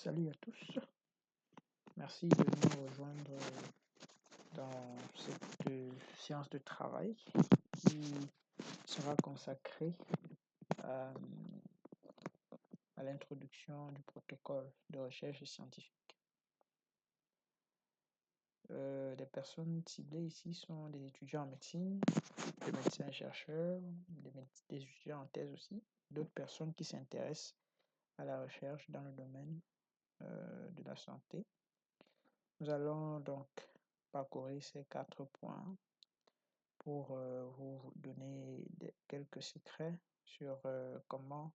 Salut à tous, merci de nous rejoindre dans cette séance de travail qui sera consacrée à, à l'introduction du protocole de recherche scientifique. Les personnes ciblées ici sont des étudiants en médecine, des médecins-chercheurs, des étudiants en thèse aussi, d'autres personnes qui s'intéressent à la recherche dans le domaine de la santé. Nous allons donc parcourir ces 4 points pour vous donner quelques secrets sur comment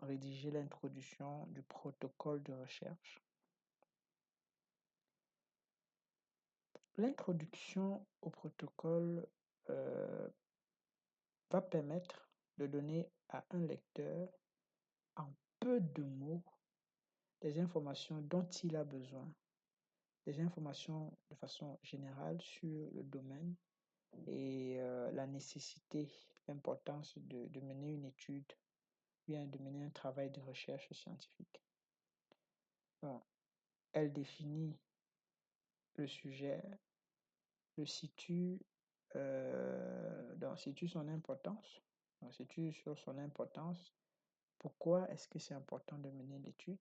rédiger l'introduction du protocole de recherche. L'introduction au protocole va permettre de donner à un lecteur en peu de mots des informations dont il a besoin, des informations de façon générale sur le domaine et la nécessité, l'importance de mener une étude, bien de mener un travail de recherche scientifique. Bon, elle définit le sujet, le situe, situe son importance, situe sur son importance, pourquoi est-ce que c'est important de mener l'étude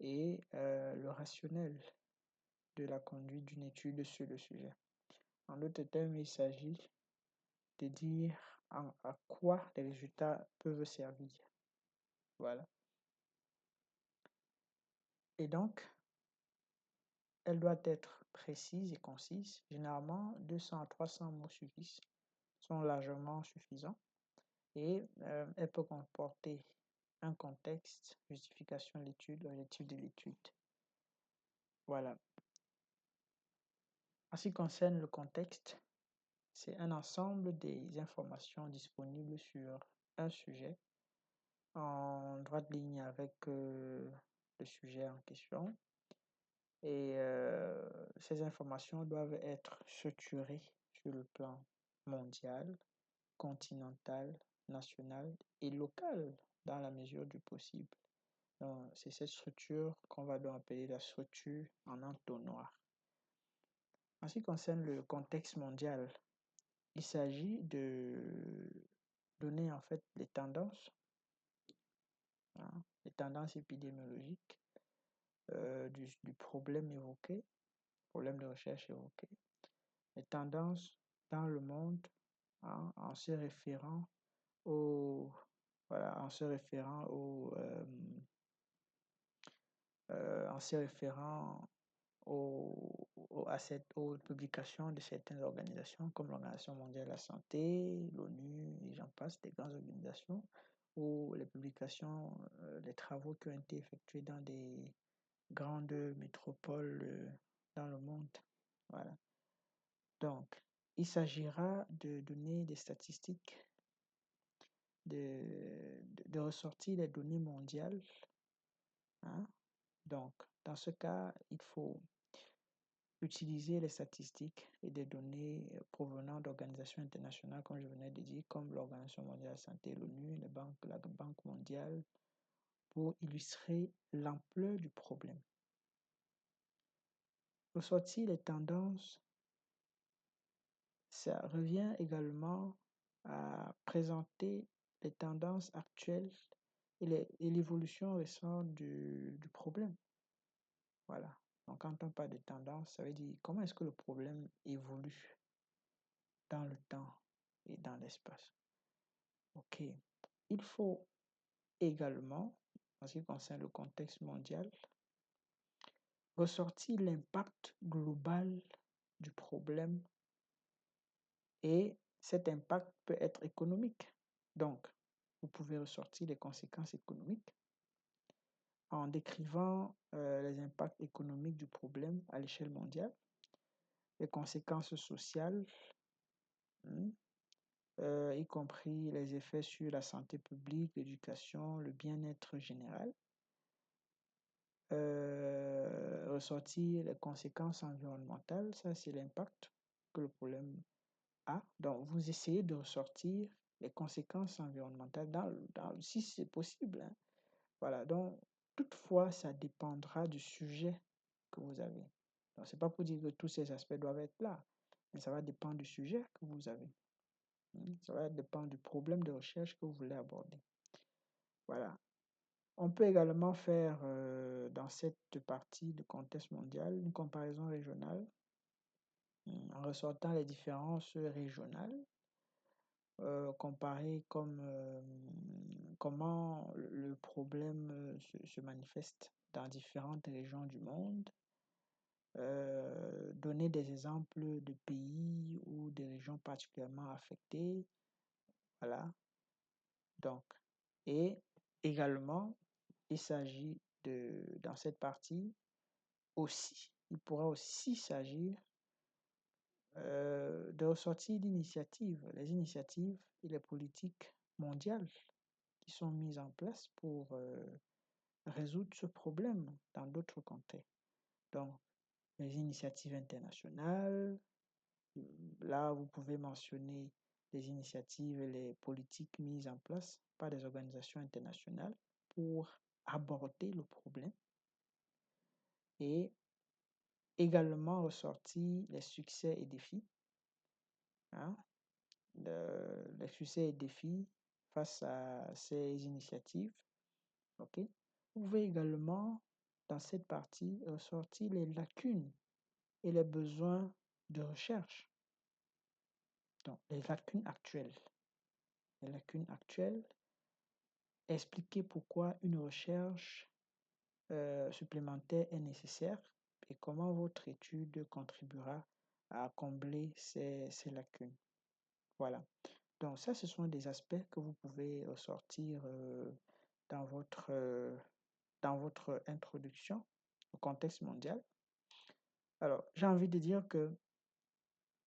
et le rationnel de la conduite d'une étude sur le sujet. En d'autres termes, il s'agit de dire à quoi les résultats peuvent servir. Voilà. Et donc, elle doit être précise et concise. Généralement, 200 à 300 mots suffisent, sont largement suffisants. Et elle peut comporter un contexte, justification de l'étude, l'objectif de l'étude. Voilà. En ce qui concerne le contexte, c'est un ensemble des informations disponibles sur un sujet en droite ligne avec le sujet en question. Et ces informations doivent être structurées sur le plan mondial, continental, national et local dans la mesure du possible. Donc, c'est cette structure qu'on va donc appeler la structure en entonnoir. En ce qui concerne le contexte mondial, il s'agit de donner en fait les tendances épidémiologiques du problème évoqué, problème de recherche évoqué, les tendances dans le monde en se référant aux aux publications de certaines organisations comme l'Organisation mondiale de la santé, l'ONU, et j'en passe, des grandes organisations, ou les publications, les travaux qui ont été effectués dans des grandes métropoles dans le monde. Voilà. Donc, il s'agira de donner des statistiques, de ressortir les données mondiales. Donc, dans ce cas, il faut utiliser les statistiques et des données provenant d'organisations internationales, comme je venais de dire, comme l'Organisation mondiale de la santé, l'ONU, la Banque mondiale, pour illustrer l'ampleur du problème. Ressortir les tendances, ça revient également à présenter les tendances actuelles et l'évolution récente du problème. Voilà. Donc, quand on parle de tendance, ça veut dire comment est-ce que le problème évolue dans le temps et dans l'espace. OK. Il faut également, en ce qui concerne le contexte mondial, ressortir l'impact global du problème et cet impact peut être économique. Donc, vous pouvez ressortir les conséquences économiques en décrivant les impacts économiques du problème à l'échelle mondiale, les conséquences sociales, y compris les effets sur la santé publique, l'éducation, le bien-être général. Ressortir les conséquences environnementales, ça c'est l'impact que le problème a. Donc vous essayez de ressortir les conséquences environnementales si c'est possible. Voilà, donc Toutefois, ça dépendra du sujet que vous avez. Donc, ce n'est pas pour dire que tous ces aspects doivent être là, mais ça va dépendre du sujet que vous avez. Ça va dépendre du problème de recherche que vous voulez aborder. Voilà. On peut également faire dans cette partie de contexte mondial une comparaison régionale en ressortant les différences régionales, comparer comment le problème se manifeste dans différentes régions du monde, donner des exemples de pays ou de régions particulièrement affectées. Voilà. Donc, et également, il s'agit dans cette partie aussi, il pourra aussi s'agir de ressortir d'initiatives, les initiatives et les politiques mondiales qui sont mises en place pour résoudre ce problème dans d'autres contextes. Donc, les initiatives internationales, là, vous pouvez mentionner les initiatives et les politiques mises en place par des organisations internationales pour aborder le problème et également ressortir les succès et défis, hein, les succès et défis face à ces initiatives. Ok. Vous pouvez également, dans cette partie, ressortir les lacunes et les besoins de recherche. Donc, les lacunes actuelles. Les lacunes actuelles, expliquer pourquoi une recherche supplémentaire est nécessaire et comment votre étude contribuera à combler ces lacunes. Voilà. Donc ça, ce sont des aspects que vous pouvez ressortir dans votre introduction au contexte mondial. Alors, j'ai envie de dire que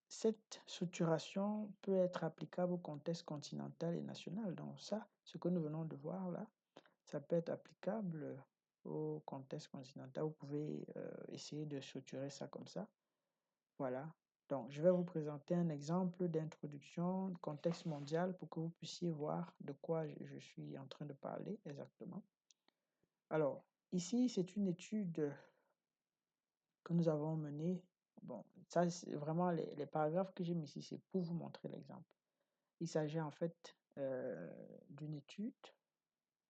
cette structuration peut être applicable au contexte continental et national. Donc ça, ce que nous venons de voir là, ça peut être applicable au contexte continental. Vous pouvez essayer de structurer ça comme ça. Voilà. Donc, je vais vous présenter un exemple d'introduction de contexte mondial pour que vous puissiez voir de quoi je suis en train de parler exactement. Alors, ici, c'est une étude que nous avons menée. Bon, ça, c'est vraiment les paragraphes que j'ai mis ici, c'est pour vous montrer l'exemple. Il s'agit en fait d'une étude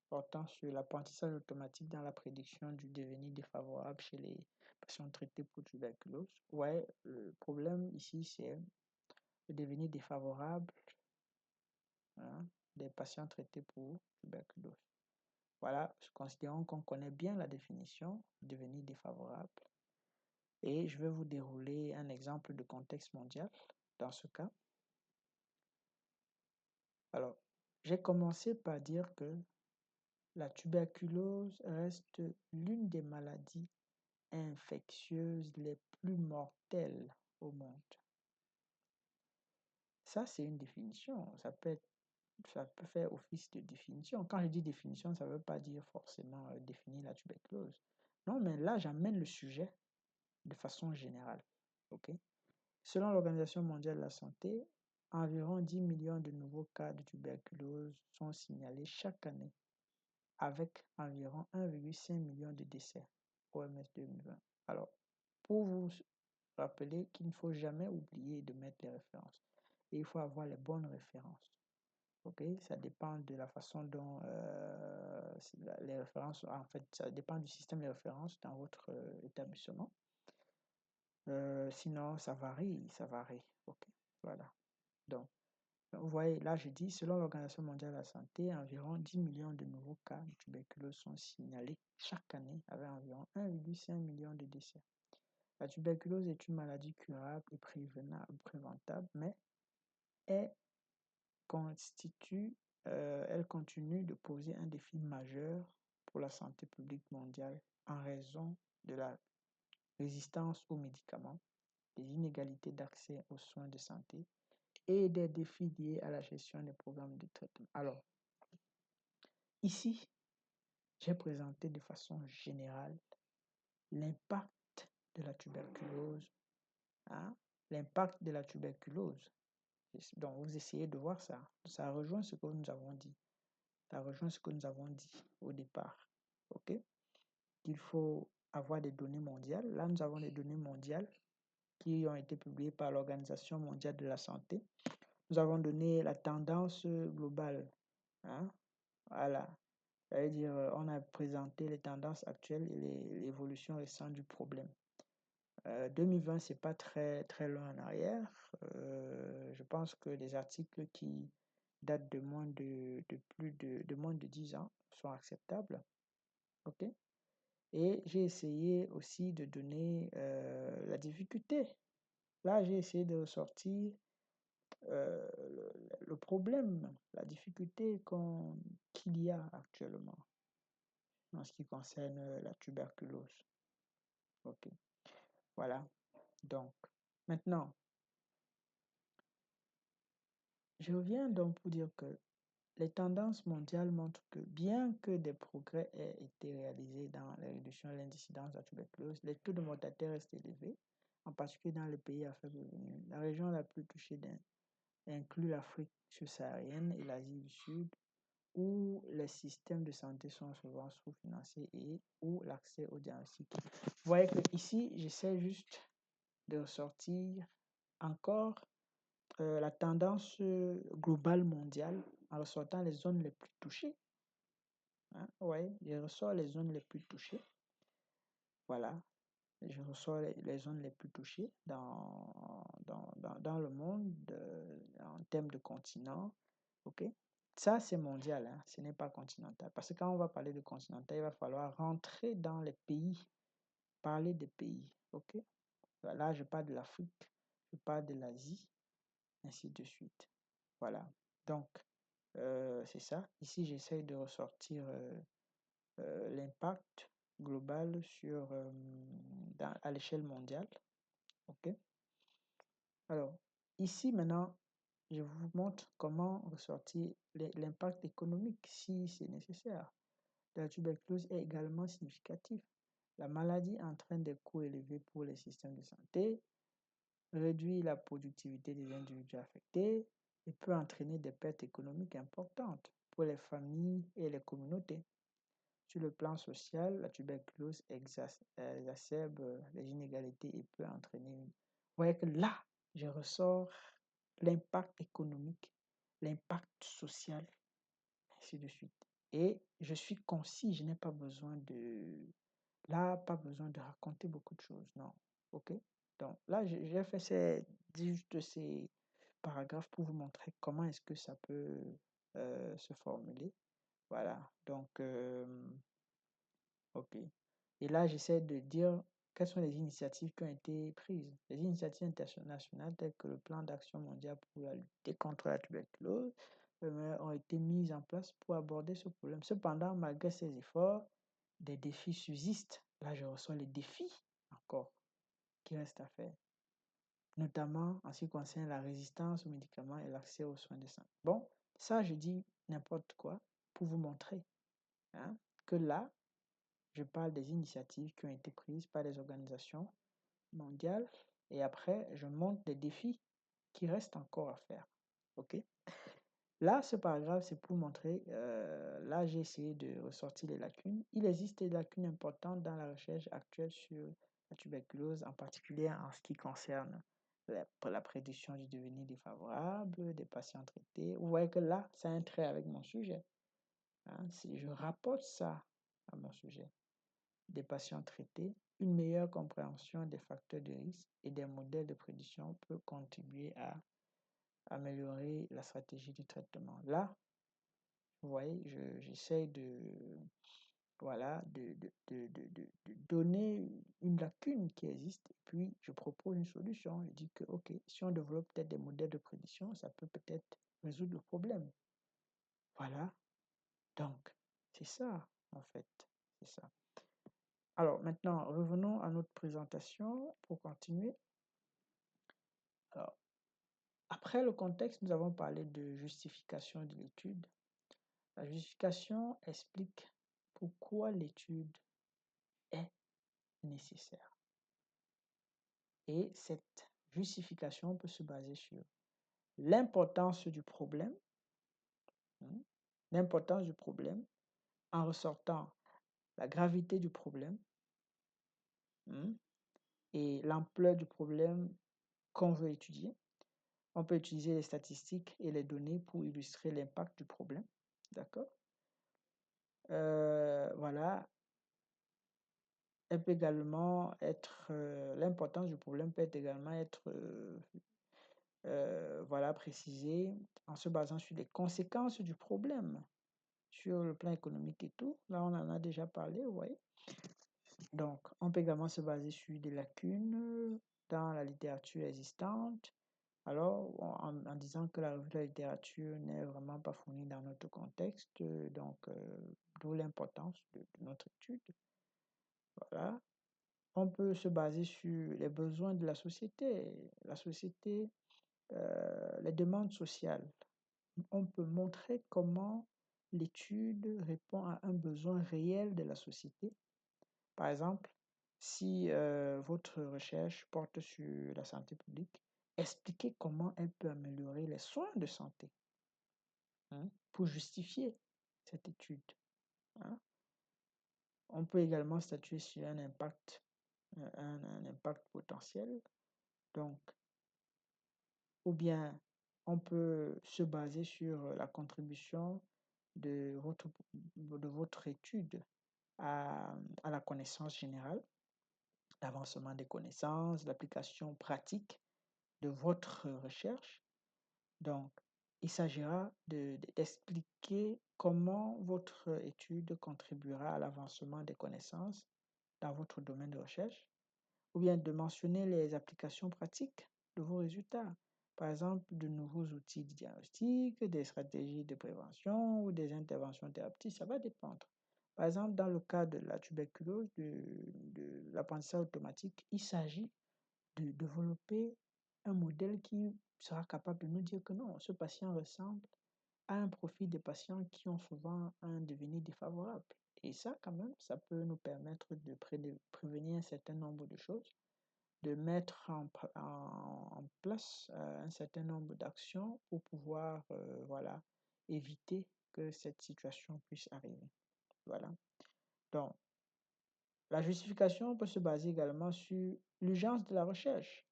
portant sur l'apprentissage automatique dans la prédiction du devenir défavorable chez les patients traités pour tuberculose. Ouais, le problème ici, c'est le devenir défavorable des patients traités pour tuberculose. Voilà, considérons qu'on connaît bien la définition du devenir défavorable. Et je vais vous dérouler un exemple de contexte mondial dans ce cas. Alors, j'ai commencé par dire que la tuberculose reste l'une des maladies infectieuses les plus mortelles au monde. Ça, c'est une définition. Ça peut faire office de définition. Quand je dis définition, ça ne veut pas dire forcément définir la tuberculose. Non, mais là, j'amène le sujet de façon générale. Okay? Selon l'Organisation mondiale de la santé, environ 10 millions de nouveaux cas de tuberculose sont signalés chaque année, avec environ 1,5 million de décès, OMS 2020. Alors, pour vous rappeler qu'il ne faut jamais oublier de mettre les références. Et il faut avoir les bonnes références. Ok, ça dépend de la façon dont les références, en fait, ça dépend du système de référence dans votre établissement. Sinon, ça varie. Ok, voilà. Donc, vous voyez, là, je dis, selon l'Organisation mondiale de la santé, environ 10 millions de nouveaux cas de tuberculose sont signalés chaque année, avec environ 1,5 million de décès. La tuberculose est une maladie curable et préventable, mais elle continue de poser un défi majeur pour la santé publique mondiale en raison de la résistance aux médicaments, des inégalités d'accès aux soins de santé et des défis liés à la gestion des programmes de traitement. Alors, ici, j'ai présenté de façon générale l'impact de la tuberculose. L'impact de la tuberculose. Donc, vous essayez de voir ça. Ça rejoint ce que nous avons dit. Ça rejoint ce que nous avons dit au départ. OK? qu'il faut avoir des données mondiales. Là, nous avons des données mondiales qui ont été publiées par l'Organisation mondiale de la santé. Nous avons donné la tendance globale. Hein? Voilà. C'est-à-dire, on a présenté les tendances actuelles et l'évolution récente du problème. 2020, c'est pas très, très loin en arrière. Je pense que les articles qui datent de moins de moins de 10 ans sont acceptables. OK? Et j'ai essayé aussi de donner la difficulté. Là, j'ai essayé de ressortir le problème, la difficulté qu'il y a actuellement en ce qui concerne la tuberculose. OK. Voilà. Donc, maintenant, je reviens donc pour dire que les tendances mondiales montrent que bien que des progrès aient été réalisés dans la réduction de l'incidence de la tuberculose, les taux de mortalité restent élevés, en particulier dans les pays à faible revenu. La région la plus touchée inclut l'Afrique subsaharienne et l'Asie du Sud, où les systèmes de santé sont souvent sous-financés et où l'accès au diagnostic. Vous voyez que ici, j'essaie juste de ressortir encore la tendance globale mondiale en ressortant les zones les plus touchées. Hein? Oui, je ressors les zones les plus touchées. Voilà, je ressors les zones les plus touchées dans le monde en termes de continent. OK? Ça, c'est mondial, hein? Ce n'est pas continental. Parce que quand on va parler de continental, il va falloir rentrer dans les pays, parler des pays. OK? Là, je parle de l'Afrique, je parle de l'Asie, ainsi de suite. Voilà. Donc, c'est ça. Ici, j'essaie de ressortir l'impact global à l'échelle mondiale. OK? Alors, ici maintenant, je vous montre comment ressortir l'impact économique si c'est nécessaire. La tuberculose est également significative. La maladie entraîne des coûts élevés pour les systèmes de santé, réduit la productivité des individus affectés et peut entraîner des pertes économiques importantes pour les familles et les communautés. Sur le plan social, la tuberculose exacerbe les inégalités et peut entraîner une... Vous voyez que là, je ressors l'impact économique, l'impact social, ainsi de suite. Et je suis concis, je n'ai pas besoin de... Là, pas besoin de raconter beaucoup de choses, non. OK? Donc là, j'ai fait juste ces paragraphes pour vous montrer comment est-ce que ça peut se formuler. Voilà. Donc, OK. Et là, j'essaie de dire quelles sont les initiatives qui ont été prises. Les initiatives internationales telles que le plan d'action mondial pour la lutte contre la tuberculose ont été mises en place pour aborder ce problème. Cependant, malgré ces efforts, des défis subsistent. Là, je ressens les défis encore qui restent à faire, notamment en ce qui concerne la résistance aux médicaments et l'accès aux soins de santé. Bon, ça, je dis n'importe quoi pour vous montrer hein, que là, je parle des initiatives qui ont été prises par les organisations mondiales et après, je montre des défis qui restent encore à faire. OK? Là, ce paragraphe, c'est pour montrer, là, j'ai essayé de ressortir les lacunes. Il existe des lacunes importantes dans la recherche actuelle sur la tuberculose, en particulier en ce qui concerne la prédiction du devenir défavorable des patients traités. Vous voyez que là, c'est un trait avec mon sujet. Hein, si je rapporte ça à mon sujet, des patients traités, une meilleure compréhension des facteurs de risque et des modèles de prédiction peut contribuer à améliorer la stratégie du traitement. Là, vous voyez, j'essaie voilà, de donner une lacune qui existe et puis je propose une solution. Je dis que, OK, si on développe peut-être des modèles de prédiction, ça peut peut-être résoudre le problème. Voilà. Donc, c'est ça, en fait. C'est ça. Alors, maintenant, revenons à notre présentation pour continuer. Alors, après le contexte, nous avons parlé de justification de l'étude. La justification explique pourquoi l'étude est nécessaire. Et cette justification peut se baser sur l'importance du problème, l'importance du problème en ressortant la gravité du problème et l'ampleur du problème qu'on veut étudier. On peut utiliser les statistiques et les données pour illustrer l'impact du problème. D'accord? Voilà. Elle peut également être, l'importance du problème peut également être voilà, précisée en se basant sur les conséquences du problème sur le plan économique et tout. Là, on en a déjà parlé, vous voyez. Donc, on peut également se baser sur des lacunes dans la littérature existante. Alors, en disant que la revue de la littérature n'est vraiment pas fournie dans notre contexte, donc d'où l'importance de notre étude. Voilà. On peut se baser sur les besoins de la société, les demandes sociales. On peut montrer comment l'étude répond à un besoin réel de la société. Par exemple, si votre recherche porte sur la santé publique, expliquez comment elle peut améliorer les soins de santé pour justifier cette étude. On peut également statuer sur un impact potentiel. Donc, ou bien on peut se baser sur la contribution de votre étude à la connaissance générale, l'avancement des connaissances, l'application pratique de votre recherche. Donc, il s'agira d'expliquer comment votre étude contribuera à l'avancement des connaissances dans votre domaine de recherche, ou bien de mentionner les applications pratiques de vos résultats. Par exemple, de nouveaux outils de diagnostic, des stratégies de prévention ou des interventions thérapeutiques, ça va dépendre. Par exemple, dans le cas de la tuberculose, de l'apprentissage automatique, il s'agit de développer un modèle qui sera capable de nous dire que non, ce patient ressemble à un profil de patients qui ont souvent un devenir défavorable. Et ça, quand même, ça peut nous permettre de prévenir un certain nombre de choses, de mettre en place un certain nombre d'actions pour pouvoir voilà, éviter que cette situation puisse arriver. Voilà. Donc, la justification peut se baser également sur l'urgence de la recherche.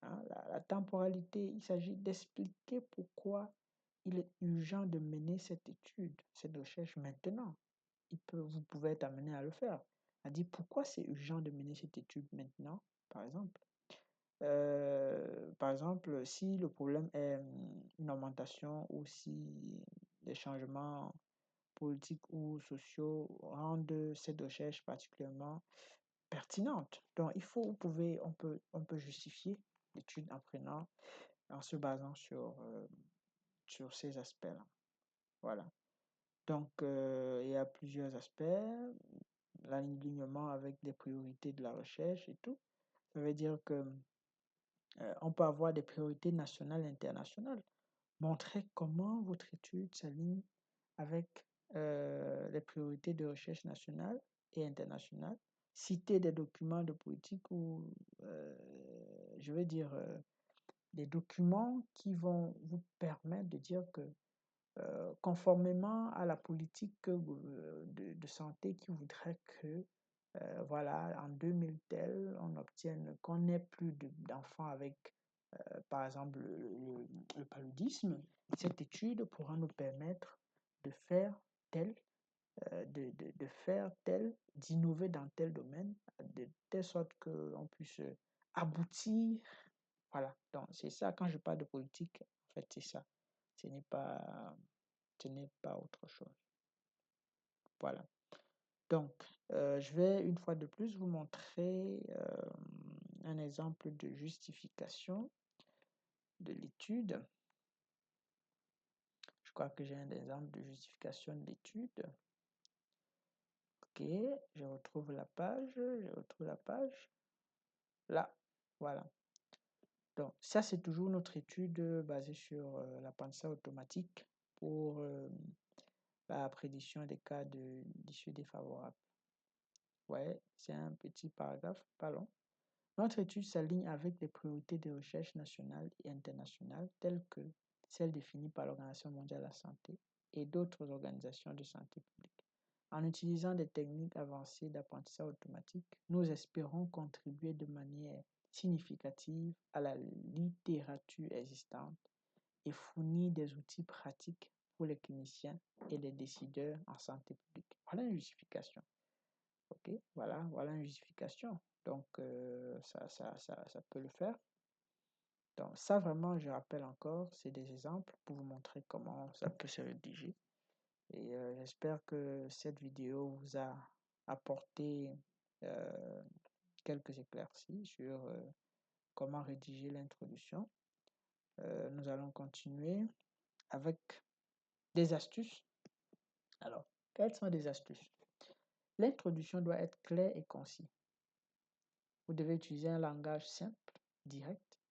La temporalité, il s'agit d'expliquer pourquoi il est urgent de mener cette étude, cette recherche maintenant. Vous pouvez être amené à le faire. À dire pourquoi c'est urgent de mener cette étude maintenant, par exemple. Par exemple, si le problème est une augmentation ou si des changements politiques ou sociaux rendent cette recherche particulièrement pertinente. Donc, on peut justifier l'étude en se basant sur ces aspects-là. Voilà. Donc, il y a plusieurs aspects. L'alignement avec les priorités de la recherche et tout. Ça veut dire que on peut avoir des priorités nationales et internationales. Montrer comment votre étude s'aligne avec les priorités de recherche nationales et internationales. Citer des documents de politique ou, je veux dire, des documents qui vont vous permettre de dire que conformément à la politique de santé qui voudrait que, voilà, en 2000 tel, on obtienne qu'on n'ait plus d'enfants avec, par exemple, le paludisme, cette étude pourra nous permettre de faire d'innover dans tel domaine, de telle sorte qu'on puisse aboutir. Voilà, donc c'est ça, quand je parle de politique, en fait, c'est ça. Ce n'est pas autre chose. Voilà. Donc, je vais une fois de plus vous montrer un exemple de justification de l'étude. Je crois que j'ai un exemple de justification de l'étude. Ok, je retrouve la page. Là, voilà. Donc, ça, c'est toujours notre étude basée sur l'apprentissage automatique pour la prédiction des cas d'issue défavorable. Ouais, c'est un petit paragraphe, pas long. Notre étude s'aligne avec les priorités de recherche nationales et internationales telles que celles définies par l'Organisation mondiale de la santé et d'autres organisations de santé publique. En utilisant des techniques avancées d'apprentissage automatique, nous espérons contribuer de manière significative à la littérature existante et fournir des outils pratiques pour les cliniciens et les décideurs en santé publique. Voilà une justification. OK, voilà une justification. Donc, ça peut le faire. Donc, ça vraiment, je rappelle encore, c'est des exemples pour vous montrer comment ça peut se rédiger. Et j'espère que cette vidéo vous a apporté quelques éclaircies sur comment rédiger l'introduction. Nous allons continuer avec des astuces. Alors, quelles sont des astuces? L'introduction doit être claire et concise. Vous devez utiliser un langage simple, direct,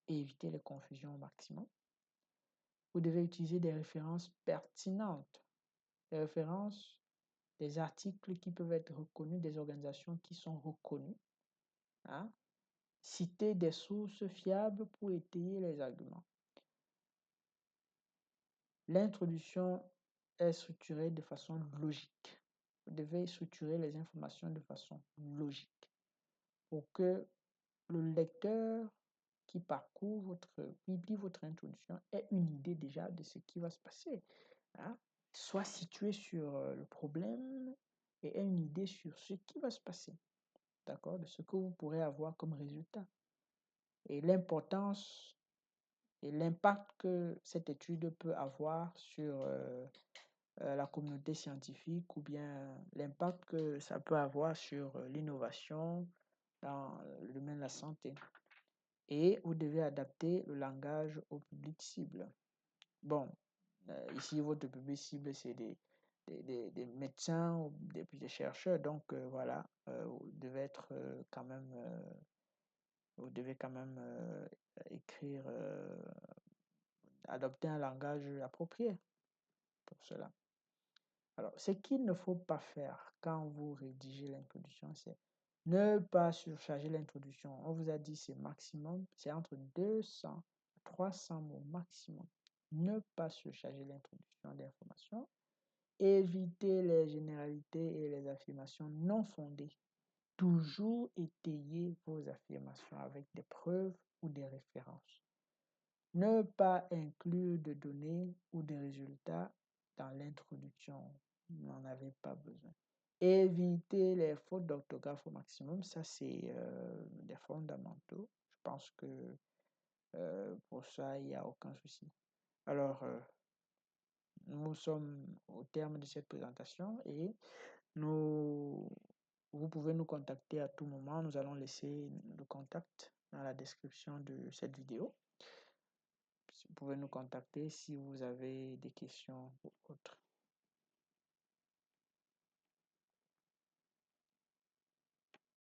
et éviter les confusions au maximum. Vous devez utiliser des références pertinentes, des références, des articles qui peuvent être reconnus, des organisations qui sont reconnues. Hein? Citer des sources fiables pour étayer les arguments. L'introduction est structurée de façon logique. Vous devez structurer les informations de façon logique pour que le lecteur qui lit votre introduction ait une idée déjà de ce qui va se passer. Hein? Soit situé sur le problème et ait une idée sur ce qui va se passer. D'accord? De ce que vous pourrez avoir comme résultat. Et l'importance et l'impact que cette étude peut avoir sur la communauté scientifique ou bien l'impact que ça peut avoir sur l'innovation dans le domaine de la santé. Et vous devez adapter le langage au public cible. Bon, ici, votre public cible, c'est des médecins ou des chercheurs. Donc, voilà, vous devez être quand même, vous devez quand même écrire, adopter un langage approprié pour cela. Alors, ce qu'il ne faut pas faire quand vous rédigez l'introduction, c'est ne pas surcharger l'introduction. On vous a dit c'est maximum, c'est entre 200 et 300 mots maximum. Ne pas surcharger l'introduction d'informations. Évitez les généralités et les affirmations non fondées. Toujours étayer vos affirmations avec des preuves ou des références. Ne pas inclure de données ou de résultats dans l'introduction. Vous n'en avez pas besoin. Éviter les fautes d'orthographe au maximum. Ça, c'est des fondamentaux. Je pense que pour ça, il n'y a aucun souci. Alors, nous sommes au terme de cette présentation et vous pouvez nous contacter à tout moment. Nous allons laisser le contact dans la description de cette vidéo. Vous pouvez nous contacter si vous avez des questions ou autres.